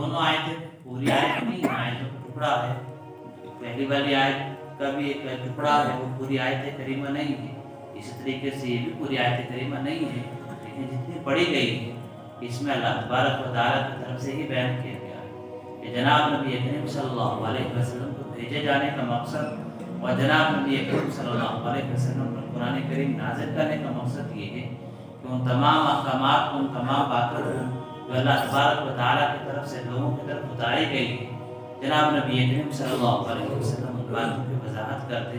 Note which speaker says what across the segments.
Speaker 1: दोनों आयतें पूरी आयत नहीं है, आयतों का टुकड़ा है। पहली वाली आयत का भी एक टुकड़ा है, वो पूरी आयत करीमा नहीं है। इसी तरीके से ये भी पूरी आयत करीमा नहीं है, लेकिन जितनी पढ़ी गई है इसमें अल्लाह तबारक व तआला की तरफ से ही बयान किया गया है कि जनाब नबी करीम सल्लल्लाहु अलैहि वसल्लम को भेजे जाने का मकसद और जनाब नबी करीम सल्लल्लाहु अलैहि वसल्लम पर कुरान करीम नाज़िल करने का मकसद ये है कि उन तमाम अहकामात को, उन तमाम बातों को जो अल्लाह तबारक व तआला की तरफ से लोगों की तरफ उतारी गई है, जनाब नबी करीम सल्लल्लाहु अलैहि वसल्लम उन बातों की वजाहत करते,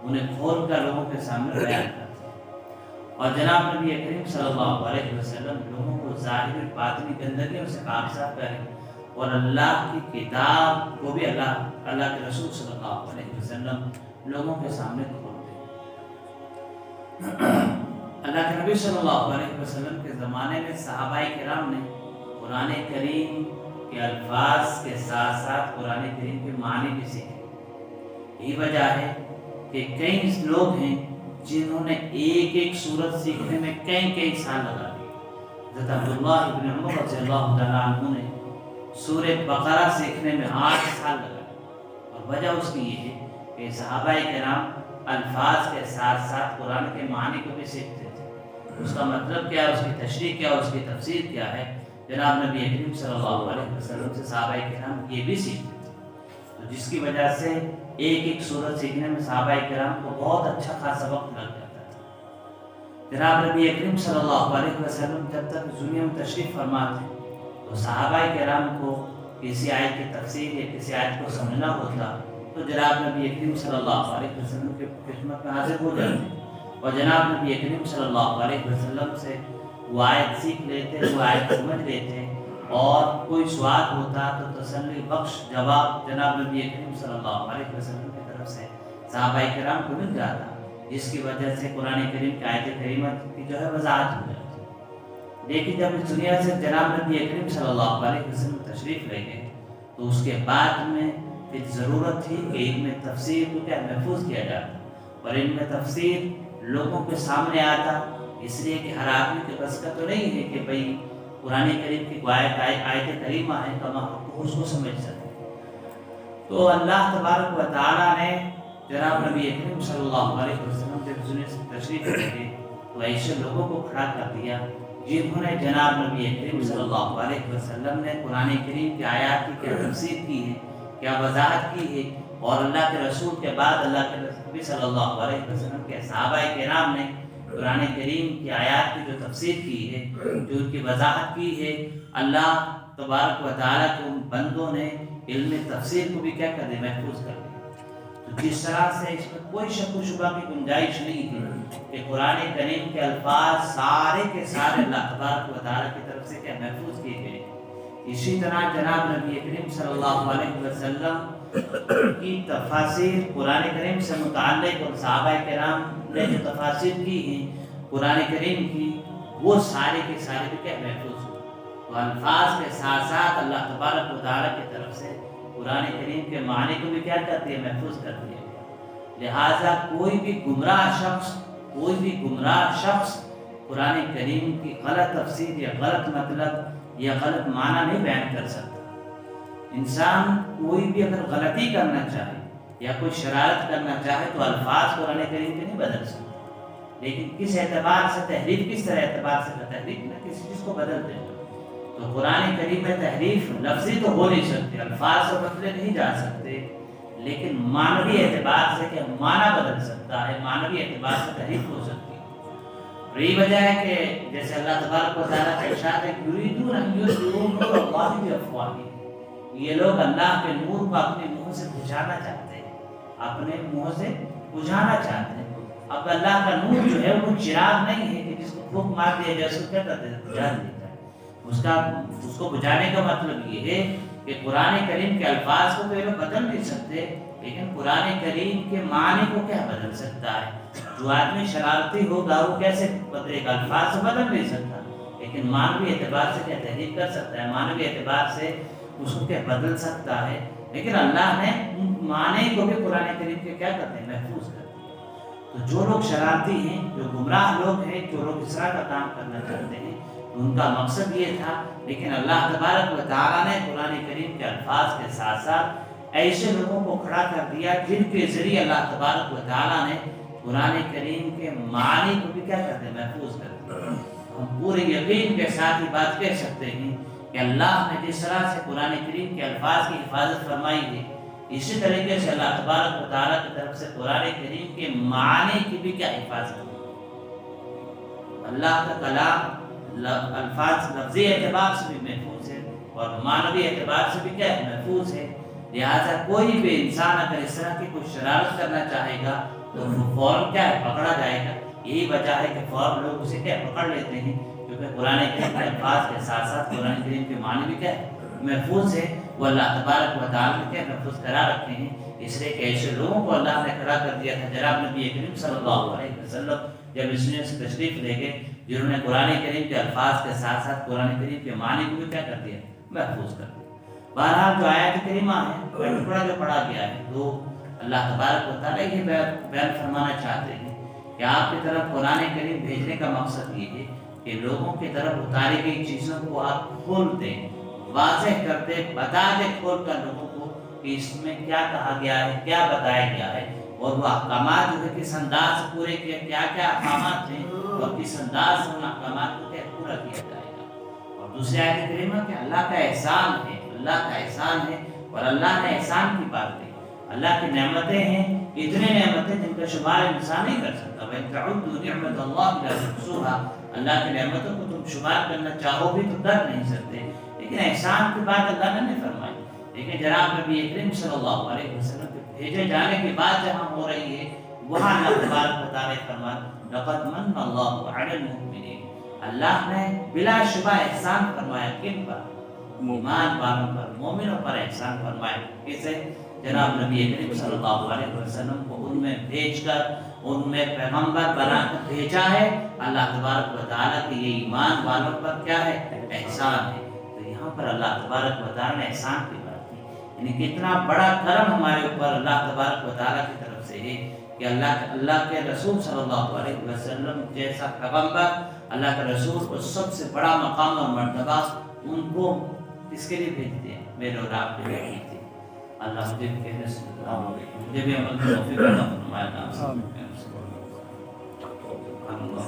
Speaker 1: उन्हें खोल कर लोगों के सामने बयान करते। और जनाब नबी करीम सल्लल्लाहु अलैहि वसल्लम लोगों को ज़ाहिर बातिनी गंदगियों से काबज़ा करें और अल्लाह की किताब को भी अल्लाह के रसूल सल्लल्लाहु अलैहि वसल्लम लोगों के सामने खोल दें। अल्लाह के नबी सल्लल्लाहु अलैहि वसल्लम के ज़माने में सहाबाए किराम ने कुरान करीम के अल्फाज के साथ साथ कुरान करीम के मानी भी सीखे। यही वजह है कि कई लोग हैं जिन्होंने एक एक सूरत सीखने में कई साल लगा दिए। हज़रत अब्दुल्लाह इब्न उमर रज़ियल्लाहु तआला अन्हु ने सूरह बकरा सीखने में 8 साल लगा दिए। और वजह उसकी ये है कि सहाबाए किराम अल्फाज के साथ साथ कुरान के मानी को भी सीखते थे। उसका मतलब क्या है, उसकी तशरीह क्या है, उसकी तफसीर क्या है, जनाब नबी करीम सल्लल्लाहु अलैहि वसल्लम से सहाबाए किराम ये भी सीखते थे। तो जिसकी वजह से एक एक सूरत सीखने में सहाबाए किराम को बहुत अच्छा खासा वक्त लग जाता था। जनाब नबी करीम सल्लल्लाहु अलैहि वसल्लम जब तक दुनिया में तशरीफ़ फरमा थे तो सहाबाए किराम को किसी आयत की तफसीर या किसी आयत को समझना होता तो जनाब नबी करीम सल्लल्लाहु अलैहि वसल्लम की खिदमत में हाजिर हो जाते और जनाब नबी करीम सल्लल्लाहु अलैहि वसल्लम से वो आयत सीख लेते, वो आयत समझ लेते और कोई सवाल होता तो तसल्ली बख्श जवाब जनाब नबी करीम सल्लल्लाहु अलैहि वसल्लम की तरफ से सहाबाए किराम को मिल जाता, जिसकी वजह से कुरान करीम की आयत करीमा की जो है वजाहत हो जाती। लेकिन जब इस दुनिया से जनाब नबी करीम सल्लल्लाहु अलैहि वसल्लम तशरीफ़ ले गए तो उसके बाद में फिर ज़रूरत थी कि इनमें तफसीर को क्या महफूज किया जाता और इनमें तफसीर लोगों के सामने आता, इसलिए कि हर आदमी के बस का तो नहीं है कि भाई कुरान करीम की आयत करीमा है तो उसको समझ सके। तो अल्लाह तबारक व तआला ने जनाब नबी करीम सल्लल्लाहु अलैहि वसल्लम जब दुनिया से तशरीफ़ ले तो ऐसे लोगों को खड़ा कर दिया जिन्होंने जनाब नबी करीम सल्लल्लाहु अलैहि वसल्लम ने कुरान करीम की आयत की क्या तफसीर की है, क्या वजाहत की है, और अल्लाह के रसूल के बाद अल्लाह के नबी सल्लल्लाहु अलैहि वसल्लम के सहाबाए किराम ने कुरान करीम की आयत की जो तफसीर की है, जो उनकी वजाहत की है, अल्लाह तबारक व तआला के उन बंदों ने इल्म तफसीर को भी क्या कर दिया, महफूज कर दिया। तो जिस तरह से इसमें कोई शक व शुबा की गुंजाइश नहीं है कि कुरान करीम के अल्फाज सारे के सारे अल्लाह तबारक व तआला की तरफ से क्या महफूज किए गए। इसी तरह जनाब नबी करीम सल्लल्लाहु अलैहि वसल्लम की तफासिर कुरान करीम से मुताल्लिक़ और सहाबाए किराम ने जो तफासिर की हैं कुरान करीम की, वो सारे के सारे भी क्या महफूज हो। तो अल्फाज के साथ साथ अल्लाह तबारक व तआला की तरफ से कुरान करीम के मानी को भी क्या करती है, महफूज कर दिया गया। लिहाजा कोई भी गुमराह शख्स कुरान करीम की गलत तफसीर या गलत मतलब या गलत माना नहीं बयान कर सकता। इंसान कोई भी अगर गलती करना चाहे या कोई शरारत करना चाहे तो अल्फाज कुरान करीम के नहीं बदल सकते, लेकिन किस एतबार से तहरीफ, किस तरह एतबार से तहरीफ न किसी चीज़ को बदल दे। तो कुरान करीम में तहरीफ लफ्ज़ी तो हो नहीं सकती, अल्फाज से बदले नहीं जा सकते, लेकिन मानवी एतबार से क्या माना बदल सकता है, मानवी एतबार से तहरीफ हो सकती है। और यही वजह है कि जैसे अल्लाह तबारक व तआला का इरशाद है, युरीदून अन युत्फिऊ नूरल्लाहि बिअफ़वाहिहिम, ये लोग अल्लाह के नूर को अपने मुंह से बुझाना चाहते हैं, अपने मुंह से बुझाना चाहते हैं। अब अल्लाह का नूर जो है वो चिराग नहीं है कि जिसको फूंक मार दिया जाए उसको क्या करते हैं, बुझा दिया जाए। उसको बुझाने का मतलब ये है कि कुरान करीम के अल्फाज को तो ये लोग बदल नहीं सकते, लेकिन कुरान करीम के मानी को क्या बदल सकता है। जो आदमी शरारती होगा वो कैसे बदलेगा, अल्फाज से बदल नहीं सकता, लेकिन मानवी एतबार से क्या तहरीर कर सकता है, मानवी एतबार से उसको क्या बदल सकता है। लेकिन अल्लाह ने माने को भी कुरान करीम के क्या करते हैं, महफूज करते हैं। तो जो लोग शरारती हैं, जो गुमराह लोग हैं, जो लोग इस तरह का काम करना चाहते हैं, उनका मकसद ये था, लेकिन अल्लाह तबारक व तआला ने कुरान करीम کریم کے الفاظ کے ساتھ ساتھ ایسے لوگوں کو کھڑا کر دیا جن کے ذریعے اللہ تبارک و تعالیٰ نے قرآن کریم کے معنی کو بھی کیا کرتے ہیں محفوظ کرتے ہیں. ہم پورے یقین کے ساتھ یہ بات کہہ سکتے ہیں کہ اللہ نے جس طرح سے قرآن کریم کے الفاظ کی حفاظت فرمائی ہے اسی طریقے سے اللہ تبارک و تعالیٰ کی طرف سے قرآن کریم کے معنی کی بھی کیا حفاظت ہے. اللہ کا کلام الفاظ لفظی اعتبار سے بھی محفوظ ہے اور معنوی اعتبار سے بھی کیا ہے محفوظ ہے. لہٰذا کوئی بھی انسان اگر اس طرح کی کوئی شرارت کرنا چاہے گا تو وہ فوراً کیا ہے پکڑا جائے گا. یہی وجہ ہے کہ فوراً لوگ اسے کیا پکڑ لیتے ہیں کیونکہ قرآن کریم کے الفاظ کے ساتھ ساتھ قرآن کریم کے معنی بھی کیا ہے محفوظ ہے. وہ اللہ تبارک و تعالیٰ نے کیا محفوظ کرا رکھے ہیں. اس لیے کہ ایسے لوگوں کو اللہ نے کھڑا کر دیا تھا. جناب نبی کریم صلی اللہ علیہ وسلم جب اس نے تشریف لے گئے جنہوں نے قرآن کریم کے الفاظ کے ساتھ ساتھ قرآن کریم کے معنی کو بھی کیا کر دیا محفوظ کر دیا. بہرحال جو آیات کریمہ ہے ٹکڑا جو پڑھا گیا ہے تو اللہ تبارک و تعالیٰ یہ بیان فرمانا چاہتے ہیں کہ آپ کی طرف قرآن کریم بھیجنے کا مقصد یہ ہے کہ لوگوں کی طرف اتاری گئی چیزوں کو آپ کھول دیں, واضح کر دیں, بتا دیں کھول کر لوگوں کو کہ اس میں کیا کہا گیا ہے, کیا بتایا گیا ہے اور وہ احکامات جو ہے کس انداز سے پورے کیا, کیا کیا احکامات ہیں اور کس انداز سے ان احکامات کو پورا کیا جائے گا. اور دوسری آیت کریمہ کہ اللہ کا احسان ہے, اللہ کا احسان ہے اور اللہ نے احسان کی بات ہے. اللہ کی نعمتیں ہیں, اتنے نعمتیں جن کا شمار انسان نہیں کر سکتا. وَإِن تَعُدُّوا نِعْمَتَ اللَّهِ لَا تُحْصُوهَا, اللہ کی نعمتوں کو تم شمار کرنا چاہو بھی تو کر نہیں سکتے. لیکن احسان کی بات اللہ نے نہیں فرمائی. لیکن جناب نبی کریم صلی اللہ علیہ وسلم کے بھیجے جانے کی بات جہاں ہو رہی ہے وہاں اللہ تبارک و تعالیٰ فرمایا لَقَدْ مَنَّ اللَّهُ عَلَى الْمُؤْمِنِينَ, اللہ نے بلا شبہ احسان فرمایا. کن پر؟ ایمان والوں پر, مومنوں پر احسان فرمایا. کسے؟ جناب نبی کریم صلی اللہ علیہ وسلم کو ان میں بھیج کر ان میں پیغمبر بنا کر بھیجا ہے. اللہ تبارک و تعالیٰ کے یہ ایمان والوں پر کیا ہے احسان ہے. تو یہاں پر اللہ تبارک و تعالیٰ نے احسان کی بات کی, یعنی کتنا بڑا کرم ہمارے اوپر اللہ تبارک و تعالیٰ کی طرف سے ہے کہ اللہ کے رسول صلی اللہ علیہ وسلم جیسا پیغمبر, اللہ کے رسول کو سب سے بڑا مقام اور مرتبہ ان کو کس کے لیے بھیجتے ہیں, میرے اور آپ کے لیے بھیجتے ہیں. اللہ مجھے بھی کہنے سے مجھے بھی عمل کی توفیق عطا فرمائے. اللہ